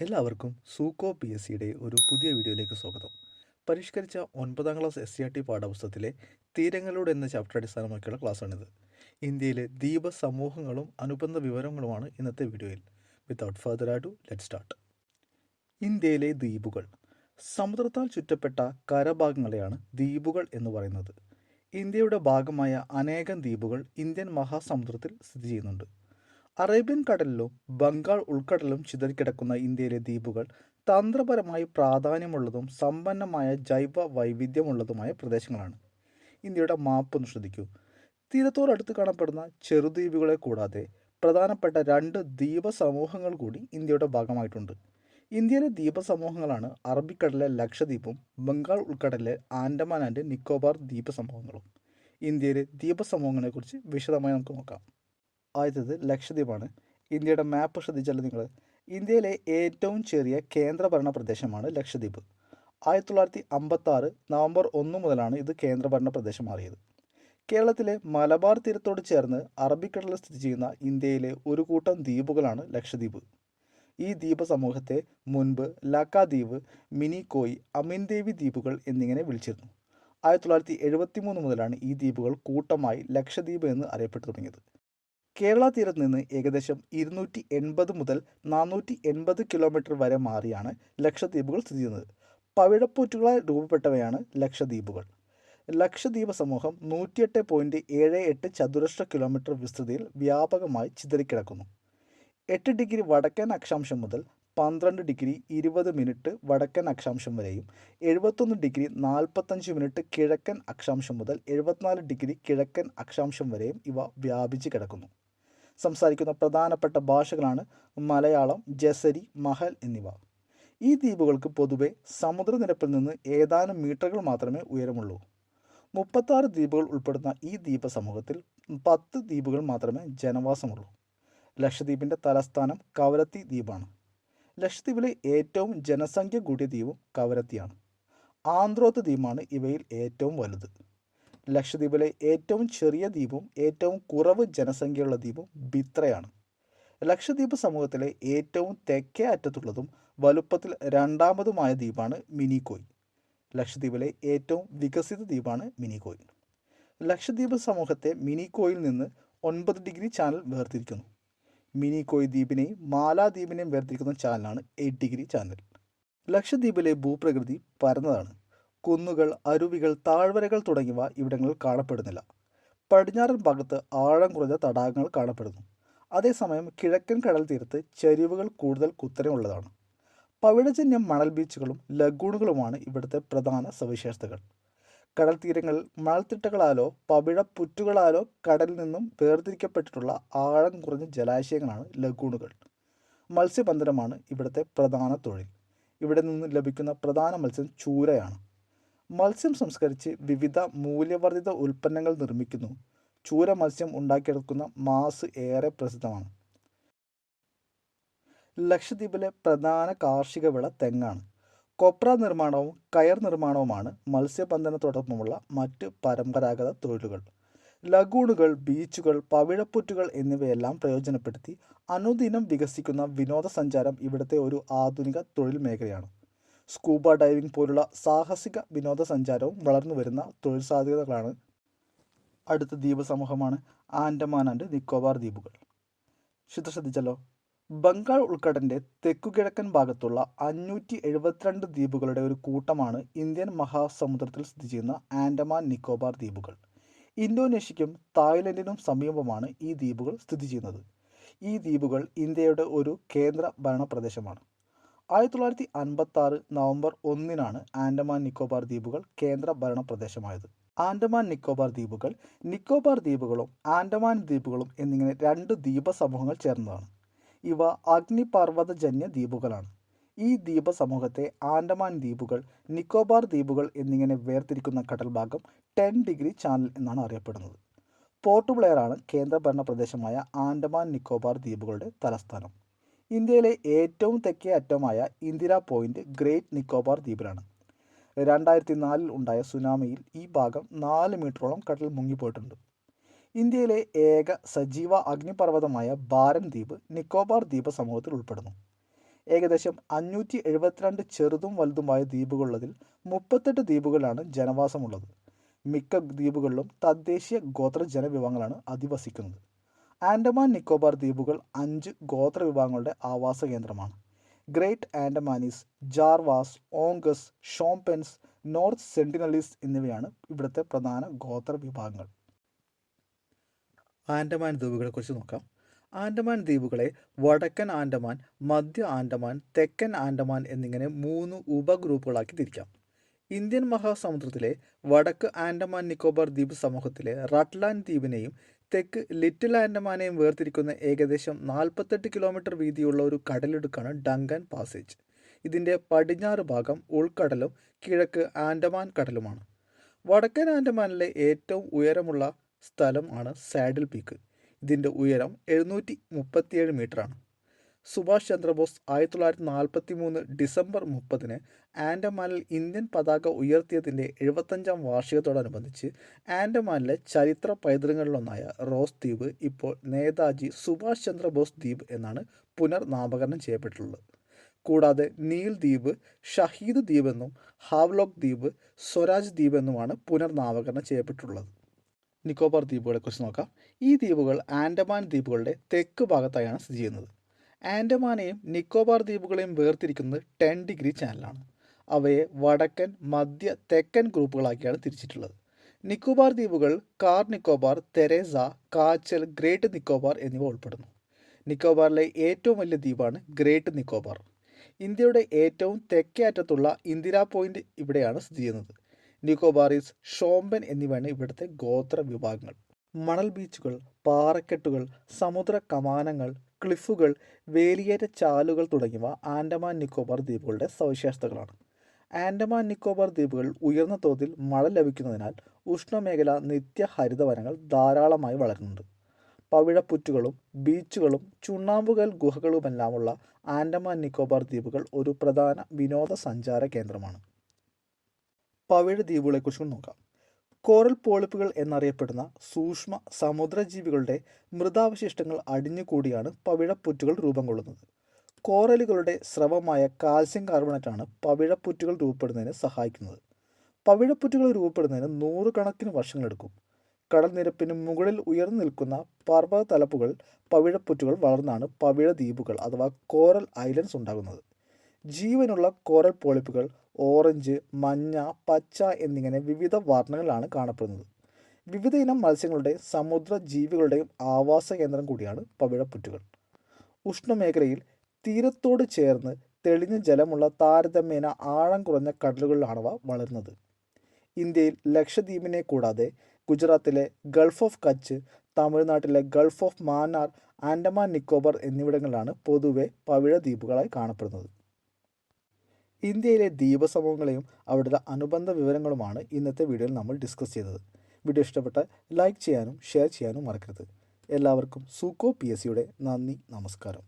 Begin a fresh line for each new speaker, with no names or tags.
എല്ലാവർക്കും സൂക്കോ P S സിയുടെ ഒരു പുതിയ വീഡിയോയിലേക്ക് സ്വാഗതം. പരിഷ്കരിച്ച 9ാം ക്ലാസ് SCRT പാഠപുസ്തകത്തിലെ തീരങ്ങളോട് എന്ന ചാപ്റ്റർ അടിസ്ഥാനമാക്കിയുള്ള ക്ലാസ്സാണിത്. ഇന്ത്യയിലെ ദ്വീപ സമൂഹങ്ങളും അനുബന്ധ വിവരങ്ങളുമാണ് ഇന്നത്തെ വീഡിയോയിൽ. Without further ado let start. ഇന്ത്യയിലെ ദ്വീപുകൾ. സമുദ്രത്താൽ ചുറ്റപ്പെട്ട കരഭാഗങ്ങളെയാണ് ദ്വീപുകൾ എന്ന് പറയുന്നത്. ഇന്ത്യയുടെ ഭാഗമായ അനേകം ദ്വീപുകൾ ഇന്ത്യൻ മഹാസമുദ്രത്തിൽ സ്ഥിതി ചെയ്യുന്നുണ്ട്. അറേബ്യൻ കടലിലും ബംഗാൾ ഉൾക്കടലിലും ചിതറിക്കിടക്കുന്ന ഇന്ത്യയിലെ ദ്വീപുകൾ തന്ത്രപരമായി പ്രാധാന്യമുള്ളതും സമ്പന്നമായ ജൈവ വൈവിധ്യമുള്ളതുമായ പ്രദേശങ്ങളാണ്. ഇന്ത്യയുടെ മാപ്പ് ഒന്ന് ശ്രദ്ധിക്കൂ. തീരത്തോടടുത്ത് കാണപ്പെടുന്ന ചെറുദ്വീപുകളെ കൂടാതെ പ്രധാനപ്പെട്ട 2 ദ്വീപ സമൂഹങ്ങൾ കൂടി ഇന്ത്യയുടെ ഭാഗമായിട്ടുണ്ട്. ഇന്ത്യയിലെ ദ്വീപ സമൂഹങ്ങളാണ് അറബിക്കടലിലെ ലക്ഷദ്വീപും ബംഗാൾ ഉൾക്കടലിലെ ആൻഡമാൻ ആൻഡ് നിക്കോബാർ ദ്വീപ സമൂഹങ്ങളും. ഇന്ത്യയിലെ ദ്വീപ സമൂഹങ്ങളെക്കുറിച്ച് വിശദമായി നമുക്ക് നോക്കാം. ആദ്യത്തേത് ലക്ഷദ്വീപാണ്. ഇന്ത്യയുടെ മാപ്പ് ശ്രദ്ധിച്ചാൽ നിങ്ങൾ, ഇന്ത്യയിലെ ഏറ്റവും ചെറിയ കേന്ദ്രഭരണ പ്രദേശമാണ് ലക്ഷദ്വീപ്. 1956 നവംബർ 1 മുതലാണ് ഇത് കേന്ദ്രഭരണ പ്രദേശം മാറിയത്. കേരളത്തിലെ മലബാർ തീരത്തോട് ചേർന്ന് അറബിക്കടലിൽ സ്ഥിതി ചെയ്യുന്ന ഇന്ത്യയിലെ ഒരു കൂട്ടം ദ്വീപുകളാണ് ലക്ഷദ്വീപ്. ഈ ദ്വീപ സമൂഹത്തെ മുൻപ് ലക്കാദ്വീപ്, മിനിക്കോയ്, അമിൻദേവി ദ്വീപുകൾ എന്നിങ്ങനെ വിളിച്ചിരുന്നു. 1973 മുതലാണ് ഈ ദ്വീപുകൾ കൂട്ടമായി ലക്ഷദ്വീപ് എന്ന് അറിയപ്പെട്ടു തുടങ്ങിയത്. കേരള തീരത്ത് നിന്ന് ഏകദേശം 280 മുതൽ 480 കിലോമീറ്റർ വരെ മാറിയാണ് ലക്ഷദ്വീപുകൾ സ്ഥിതി ചെയ്യുന്നത്. പവിഴപ്പുറ്റുകളാൽ രൂപപ്പെട്ടവയാണ് ലക്ഷദ്വീപുകൾ. ലക്ഷദ്വീപ സമൂഹം 108.78 ചതുരശ്ര കിലോമീറ്റർ വിസ്തൃതിയിൽ വ്യാപകമായി ചിതറിക്കിടക്കുന്നു. 8 ഡിഗ്രി വടക്കൻ അക്ഷാംശം മുതൽ 12 ഡിഗ്രി 20 മിനിറ്റ് വടക്കൻ അക്ഷാംശം വരെയും 71 ഡിഗ്രി 45 മിനിറ്റ് കിഴക്കൻ അക്ഷാംശം മുതൽ 74 ഡിഗ്രി കിഴക്കൻ അക്ഷാംശം വരെയും ഇവ വ്യാപിച്ച് കിടക്കുന്നു. സംസാരിക്കുന്ന പ്രധാനപ്പെട്ട ഭാഷകളാണ് മലയാളം, ജസരി, മഹൽ എന്നിവ. ഈ ദ്വീപുകൾക്ക് പൊതുവെ സമുദ്രനിരപ്പിൽ നിന്ന് ഏതാനും മീറ്ററുകൾ മാത്രമേ ഉയരമുള്ളൂ. 36 ദ്വീപുകൾ ഉൾപ്പെടുന്ന ഈ ദ്വീപ സമൂഹത്തിൽ 10 ദ്വീപുകൾ മാത്രമേ ജനവാസമുള്ളൂ. ലക്ഷദ്വീപിൻ്റെ തലസ്ഥാനം കവരത്തി ദ്വീപാണ്. ലക്ഷദ്വീപിലെ ഏറ്റവും ജനസംഖ്യ കൂടിയ ദ്വീപും കവരത്തിയാണ്. ആന്ത്രോത്ത് ദ്വീപാണ് ഇവയിൽ ഏറ്റവും വലുത്. ലക്ഷദ്വീപിലെ ഏറ്റവും ചെറിയ ദ്വീപും ഏറ്റവും കുറവ് ജനസംഖ്യയുള്ള ദ്വീപും ബിത്രയാണ്. ലക്ഷദ്വീപ് സമൂഹത്തിലെ ഏറ്റവും തെക്കേ അറ്റത്തുള്ളതും വലുപ്പത്തിൽ രണ്ടാമതുമായ ദ്വീപാണ് മിനിക്കോയ്. ലക്ഷദ്വീപിലെ ഏറ്റവും വികസിത ദ്വീപാണ് മിനിക്കോയ്. ലക്ഷദ്വീപ് സമൂഹത്തെ മിനിക്കോയിൽ നിന്ന് 9 ഡിഗ്രി ചാനൽ വേർതിരിക്കുന്നു. മിനിക്കോയ് ദ്വീപിനെയും മാലാദ്വീപിനെയും വേർതിരിക്കുന്ന ചാനലാണ് 8 ഡിഗ്രി ചാനൽ. ലക്ഷദ്വീപിലെ ഭൂപ്രകൃതി പരന്നതാണ്. കുന്നുകൾ, അരുവികൾ, താഴ്വരകൾ തുടങ്ങിയവ ഇവിടങ്ങളിൽ കാണപ്പെടുന്നില്ല. പടിഞ്ഞാറൻ ഭാഗത്ത് ആഴം കുറഞ്ഞ തടാകങ്ങൾ കാണപ്പെടുന്നു. അതേസമയം കിഴക്കൻ കടൽ തീരത്ത് ചരിവുകൾ കൂടുതൽ കുത്തനെയുള്ളതാണ്. പവിഴജന്യം മണൽ ബീച്ചുകളും ലഗൂണുകളുമാണ് ഇവിടുത്തെ പ്രധാന സവിശേഷതകൾ. കടൽ തീരങ്ങളിൽ മണൽത്തിട്ടകളാലോ പവിഴപ്പുറ്റുകളാലോ കടലിൽ നിന്നും വേർതിരിക്കപ്പെട്ടിട്ടുള്ള ആഴം കുറഞ്ഞ ജലാശയങ്ങളാണ് ലഗൂണുകൾ. മത്സ്യബന്ധനമാണ് ഇവിടുത്തെ പ്രധാന തൊഴിൽ. ഇവിടെ നിന്ന് ലഭിക്കുന്ന പ്രധാന മത്സ്യം ചൂരയാണ്. മത്സ്യം സംസ്കരിച്ച് വിവിധ മൂല്യവർദ്ധിത ഉൽപ്പന്നങ്ങൾ നിർമ്മിക്കുന്നു. ചൂര മത്സ്യം ഉണ്ടാക്കിയെടുക്കുന്ന മാസ് ഏറെ പ്രസിദ്ധമാണ്. ലക്ഷദ്വീപിലെ പ്രധാന കാർഷിക വിള തെങ്ങാണ്. കൊപ്ര നിർമ്മാണവും കയർ നിർമ്മാണവുമാണ് മത്സ്യബന്ധനത്തോടൊപ്പമുള്ള മറ്റ് പരമ്പരാഗത തൊഴിലുകൾ. ലഗൂണുകൾ, ബീച്ചുകൾ, പവിഴപ്പുറ്റുകൾ എന്നിവയെല്ലാം പ്രയോജനപ്പെടുത്തി അനുദിനം വികസിക്കുന്ന വിനോദസഞ്ചാരം ഇവിടുത്തെ ഒരു ആധുനിക തൊഴിൽ മേഖലയാണ്. സ്കൂബ ഡൈവിംഗ് പോലുള്ള സാഹസിക വിനോദസഞ്ചാരവും വളർന്നു വരുന്ന തൊഴിൽ സാധ്യതകളാണ്. അടുത്ത ദ്വീപ സമൂഹമാണ് ആൻഡമാൻ ആൻഡ് നിക്കോബാർ ദ്വീപുകൾ. ശ്രദ്ധിച്ചല്ലോ, ബംഗാൾ ഉൾക്കടലിൻ്റെ തെക്കുകിഴക്കൻ ഭാഗത്തുള്ള 572 ദ്വീപുകളുടെ ഒരു കൂട്ടമാണ് ഇന്ത്യൻ മഹാസമുദ്രത്തിൽ സ്ഥിതി ചെയ്യുന്ന ആൻഡമാൻ നിക്കോബാർ ദ്വീപുകൾ. ഇന്തോനേഷ്യയ്ക്കും തായ്ലൻഡിനും സമീപമാണ് ഈ ദ്വീപുകൾ സ്ഥിതി ചെയ്യുന്നത്. ഈ ദ്വീപുകൾ ഇന്ത്യയുടെ ഒരു കേന്ദ്ര ഭരണ പ്രദേശമാണ്. 1956 നവംബർ 1 ആൻഡമാൻ നിക്കോബാർ ദ്വീപുകൾ കേന്ദ്ര ഭരണ പ്രദേശമായത്. ആൻഡമാൻ നിക്കോബാർ ദ്വീപുകൾ നിക്കോബാർ ദ്വീപുകളും ആൻഡമാൻ ദ്വീപുകളും എന്നിങ്ങനെ 2 ദ്വീപ സമൂഹങ്ങൾ ചേർന്നതാണ്. ഇവ അഗ്നിപർവ്വതജന്യ ദ്വീപുകളാണ്. ഈ ദ്വീപ സമൂഹത്തെ ആൻഡമാൻ ദ്വീപുകൾ, നിക്കോബാർ ദ്വീപുകൾ എന്നിങ്ങനെ വേർതിരിക്കുന്ന കടൽഭാഗം 10 ഡിഗ്രി ചാനൽ എന്നാണ് അറിയപ്പെടുന്നത്. പോർട്ട് ബ്ലെയറാണ് കേന്ദ്രഭരണ പ്രദേശമായ ആൻഡമാൻ നിക്കോബാർ ദ്വീപുകളുടെ തലസ്ഥാനം. ഇന്ത്യയിലെ ഏറ്റവും തെക്കേ അറ്റമായ ഇന്ദിര പോയിന്റ് ഗ്രേറ്റ് നിക്കോബാർ ദ്വീപിലാണ്. 2004 ഉണ്ടായ സുനാമിയിൽ ഈ ഭാഗം 4 മീറ്ററോളം കടൽ മുങ്ങിപ്പോയിട്ടുണ്ട്. ഇന്ത്യയിലെ ഏക സജീവ അഗ്നിപർവ്വതമായ ബാരൻ ദ്വീപ് നിക്കോബാർ ദ്വീപ സമൂഹത്തിൽ ഉൾപ്പെടുന്നു. ഏകദേശം 572 ചെറുതും വലുതുമായ ദ്വീപുകളുള്ളതിൽ 38 ദ്വീപുകളിലാണ് ജനവാസമുള്ളത്. മിക്ക ദ്വീപുകളിലും തദ്ദേശീയ ഗോത്ര ജനവിഭാഗങ്ങളാണ് അധിവസിക്കുന്നത്. ആൻഡമാൻ നിക്കോബാർ ദ്വീപുകൾ 5 ഗോത്ര വിഭാഗങ്ങളുടെ ആവാസ കേന്ദ്രമാണ്. ഗ്രേറ്റ് ആൻഡമാനീസ്, ജാർവാസ്, ഓങ്കസ്, ഷോംപെൻസ്, നോർത്ത് സെന്റിനലീസ് എന്നിവയാണ് ഇവിടുത്തെ പ്രധാന ഗോത്ര വിഭാഗങ്ങൾ. ആൻഡമാൻ ദ്വീപുകളെക്കുറിച്ച് നോക്കാം. ആൻഡമാൻ ദ്വീപുകളെ വടക്കൻ ആൻഡമാൻ, മധ്യ ആൻഡമാൻ, തെക്കൻ ആൻഡമാൻ എന്നിങ്ങനെ 3 ഉപഗ്രൂപ്പുകളാക്കി തിരിക്കാം. ഇന്ത്യൻ മഹാസമുദ്രത്തിലെ വടക്ക് ആൻഡമാൻ നിക്കോബാർ ദ്വീപ് സമൂഹത്തിലെ റട്ട്ലാൻഡ് ദ്വീപിനെയും തെക്ക് ലിറ്റിൽ ആൻഡമാനെയും വേർതിരിക്കുന്ന ഏകദേശം 48 കിലോമീറ്റർ വീതിയുള്ള ഒരു കടലിടുക്കാണ് ഡങ്കൻ പാസേജ്. ഇതിൻ്റെ പടിഞ്ഞാറ് ഭാഗം ഉൾക്കടലും കിഴക്ക് ആൻഡമാൻ കടലുമാണ്. വടക്കൻ ആൻഡമാനിലെ ഏറ്റവും ഉയരമുള്ള സ്ഥലം ആണ് സാഡിൽ പീക്ക്. ഇതിൻ്റെ ഉയരം 737 മീറ്ററാണ്. സുഭാഷ് ചന്ദ്രബോസ് 1943 ഡിസംബർ 30 ആൻഡമാനിൽ ഇന്ത്യൻ പതാക ഉയർത്തിയതിൻ്റെ 75ാം വാർഷികത്തോടനുബന്ധിച്ച് ആൻഡമാനിലെ ചരിത്ര പൈതൃകങ്ങളിലൊന്നായ റോസ് ദ്വീപ് ഇപ്പോൾ നേതാജി സുഭാഷ് ചന്ദ്രബോസ് ദ്വീപ് എന്നാണ് പുനർനാമകരണം ചെയ്യപ്പെട്ടിട്ടുള്ളത്. കൂടാതെ നീൽ ദ്വീപ്, ഷഹീദ് ദ്വീപ് എന്നും ഹാവ്ലോക്ക് ദ്വീപ്, സ്വരാജ് ദ്വീപ് എന്നുമാണ് പുനർനാമകരണം ചെയ്യപ്പെട്ടിട്ടുള്ളത്. നിക്കോബാർ ദ്വീപുകളെക്കുറിച്ച് നോക്കാം. ഈ ദ്വീപുകൾ ആൻഡമാൻ ദ്വീപുകളുടെ തെക്ക് ഭാഗത്തായാണ് സ്ഥിതി ചെയ്യുന്നത്. ആൻഡമാനെയും നിക്കോബാർ ദ്വീപുകളെയും വേർതിരിക്കുന്നത് 10 ഡിഗ്രി ചാനലാണ്. അവയെ വടക്കൻ, മധ്യ, തെക്കൻ ഗ്രൂപ്പുകളാക്കിയാണ് തിരിച്ചിട്ടുള്ളത്. നിക്കോബാർ ദ്വീപുകൾ കാർ നിക്കോബാർ, തെരേസ, കാച്ചൽ, ഗ്രേറ്റ് നിക്കോബാർ എന്നിവ ഉൾപ്പെടുന്നു. നിക്കോബാറിലെ ഏറ്റവും വലിയ ദ്വീപാണ് ഗ്രേറ്റ് നിക്കോബാർ. ഇന്ത്യയുടെ ഏറ്റവും തെക്കേ അറ്റത്തുള്ള ഇന്ദിരാ പോയിന്റ് ഇവിടെയാണ് സ്ഥിതി ചെയ്യുന്നത്. നിക്കോബാറീസ്, ഷോംപെൻ എന്നിവയാണ് ഇവിടുത്തെ ഗോത്ര വിഭാഗങ്ങൾ. മണൽ ബീച്ചുകൾ, പാറക്കെട്ടുകൾ, സമുദ്ര കമാനങ്ങൾ, ക്ലിഫുകൾ, വേലിയേറ്റ ചാലുകൾ തുടങ്ങിയവ ആൻഡമാൻ നിക്കോബാർ ദ്വീപുകളുടെ സവിശേഷതകളാണ്. ആൻഡമാൻ നിക്കോബാർ ദ്വീപുകൾ ഉയർന്ന തോതിൽ മഴ ലഭിക്കുന്നതിനാൽ ഉഷ്ണമേഖല നിത്യഹരിതവനങ്ങൾ ധാരാളമായി വളരുന്നുണ്ട്. പവിഴപ്പുറ്റുകളും ബീച്ചുകളും ചുണ്ണാമ്പുകൽ ഗുഹകളുമെല്ലാമുള്ള ആൻഡമാൻ നിക്കോബാർ ദ്വീപുകൾ ഒരു പ്രധാന വിനോദസഞ്ചാര കേന്ദ്രമാണ്. പവിഴ ദ്വീപുകളെക്കുറിച്ച് നോക്കാം. കോറൽ പോളിപ്പുകൾ എന്നറിയപ്പെടുന്ന സൂക്ഷ്മ സമുദ്രജീവികളുടെ മൃതാവശിഷ്ടങ്ങൾ അടിഞ്ഞുകൂടിയാണ് പവിഴപ്പുറ്റുകൾ രൂപം കൊള്ളുന്നത്. കോറലുകളുടെ സ്രവമായ കാൽസ്യം കാർബണേറ്റാണ് പവിഴപ്പുറ്റുകൾ രൂപപ്പെടുന്നതിന് സഹായിക്കുന്നത്. പവിഴപ്പുറ്റുകൾ രൂപപ്പെടുന്നതിന് 100 കണക്കിന് വർഷങ്ങളെടുക്കും. കടൽ നിരപ്പിന് മുകളിൽ ഉയർന്നു നിൽക്കുന്ന പർവ്വത തലപ്പുകൾ പവിഴപ്പുറ്റുകൾ വളർന്നാണ് പവിഴ ദ്വീപുകൾ അഥവാ കോറൽ ഐലൻഡ്സ് ഉണ്ടാകുന്നത്. ജീവനുള്ള കോറൽ പോളിപ്പുകൾ ഓറഞ്ച്, മഞ്ഞ, പച്ച എന്നിങ്ങനെ വിവിധ വർണ്ണങ്ങളിലാണ് കാണപ്പെടുന്നത്. വിവിധ ഇനം മത്സ്യങ്ങളുടെയും സമുദ്ര ജീവികളുടെയും ആവാസ കേന്ദ്രം കൂടിയാണ് പവിഴപ്പുറ്റുകൾ. ഉഷ്ണമേഖലയിൽ തീരത്തോട് ചേർന്ന് തെളിഞ്ഞ ജലമുള്ള താരതമ്യേന ആഴം കുറഞ്ഞ കടലുകളിലാണവ വളരുന്നത്. ഇന്ത്യയിൽ ലക്ഷദ്വീപിനെ കൂടാതെ ഗുജറാത്തിലെ ഗൾഫ് ഓഫ് കച്ച്, തമിഴ്നാട്ടിലെ ഗൾഫ് ഓഫ് മാന്നാർ, ആൻഡമാൻ നിക്കോബാർ എന്നിവിടങ്ങളിലാണ് പൊതുവെ പവിഴ ദ്വീപുകളായി കാണപ്പെടുന്നത്. ഇന്ത്യയിലെ ദ്വീപ സമൂഹങ്ങളെയും അവരുടെ അനുബന്ധ വിവരങ്ങളുമാണ് ഇന്നത്തെ വീഡിയോയിൽ നമ്മൾ ഡിസ്കസ് ചെയ്തത്. വീഡിയോ ഇഷ്ടപ്പെട്ടാൽ ലൈക്ക് ചെയ്യാനും ഷെയർ ചെയ്യാനും മറക്കരുത്. എല്ലാവർക്കും സൂക്കോ PSCയുടെ നന്ദി, നമസ്കാരം.